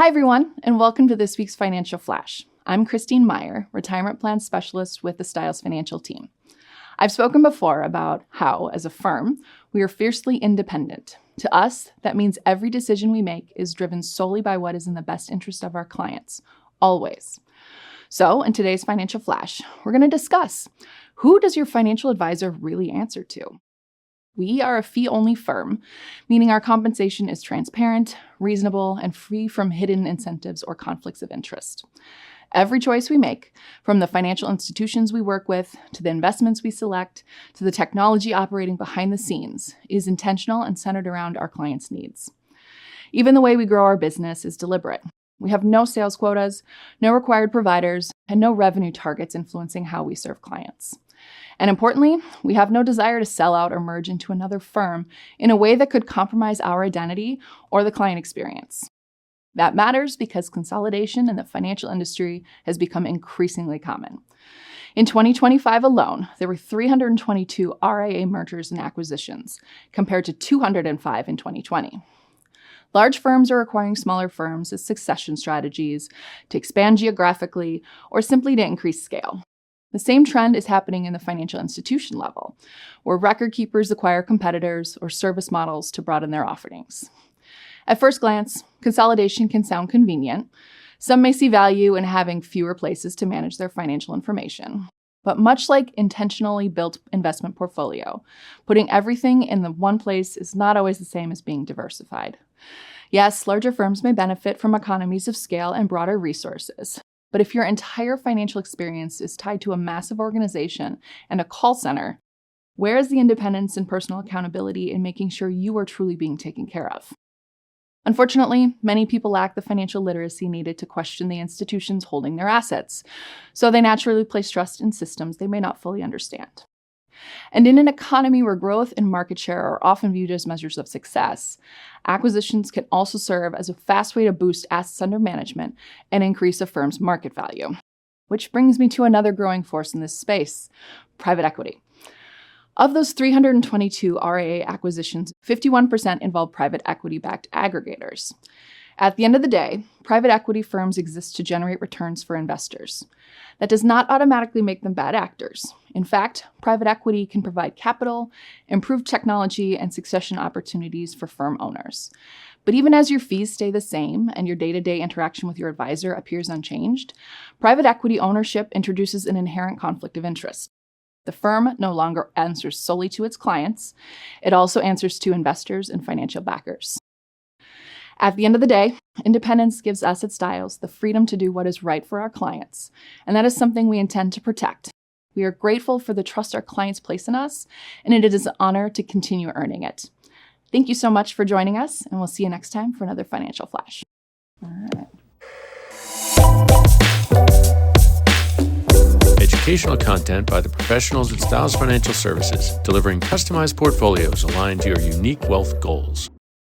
everyone, and welcome to this week's Financial Flash. I'm Kristine Meyer, Retirement Plan Specialist with the Stiles Financial team. I've spoken before about how, as a firm, we are fiercely independent. To us, that means every decision we make is driven solely by what is in the best interest of our clients, always. So, in today's Financial Flash, we're going to discuss, who does your financial advisor really answer to? We are a fee-only firm, meaning our compensation is transparent, reasonable, and free from hidden incentives or conflicts of interest. Every choice we make, from the financial institutions we work with, to the investments we select, to the technology operating behind the scenes, is intentional and centered around our clients' needs. Even the way we grow our business is deliberate. We have no sales quotas, no required providers, and no revenue targets influencing how we serve clients. And importantly, we have no desire to sell out or merge into another firm in a way that could compromise our identity or the client experience. That matters because consolidation in the financial industry has become increasingly common. In 2025 alone, there were 322 RIA mergers and acquisitions, compared to 205 in 2020. Large firms are acquiring smaller firms as succession strategies, to expand geographically, or simply to increase scale. The same trend is happening in the financial institution level, where record keepers acquire competitors or service models to broaden their offerings. At first glance, consolidation can sound convenient. Some may see value in having fewer places to manage their financial information. But much like intentionally built investment portfolio, putting everything in the one place is not always the same as being diversified. Yes, larger firms may benefit from economies of scale and broader resources. But if your entire financial experience is tied to a massive organization and a call center, where is the independence and personal accountability in making sure you are truly being taken care of? Unfortunately, many people lack the financial literacy needed to question the institutions holding their assets, so they naturally place trust in systems they may not fully understand. And in an economy where growth and market share are often viewed as measures of success, acquisitions can also serve as a fast way to boost assets under management and increase a firm's market value. Which brings me to another growing force in this space, private equity. Of those 322 RIA acquisitions, 51% involve private equity-backed aggregators. At the end of the day, private equity firms exist to generate returns for investors. That does not automatically make them bad actors. In fact, private equity can provide capital, improved technology, and succession opportunities for firm owners. But even as your fees stay the same and your day-to-day interaction with your advisor appears unchanged, private equity ownership introduces an inherent conflict of interest. The firm no longer answers solely to its clients. It also answers to investors and financial backers. At the end of the day, independence gives us at Stiles the freedom to do what is right for our clients, and that is something we intend to protect. We are grateful for the trust our clients place in us, and it is an honor to continue earning it. Thank you so much for joining us, and we'll see you next time for another Financial Flash. All right. Educational content by the professionals at Stiles Financial Services, delivering customized portfolios aligned to your unique wealth goals.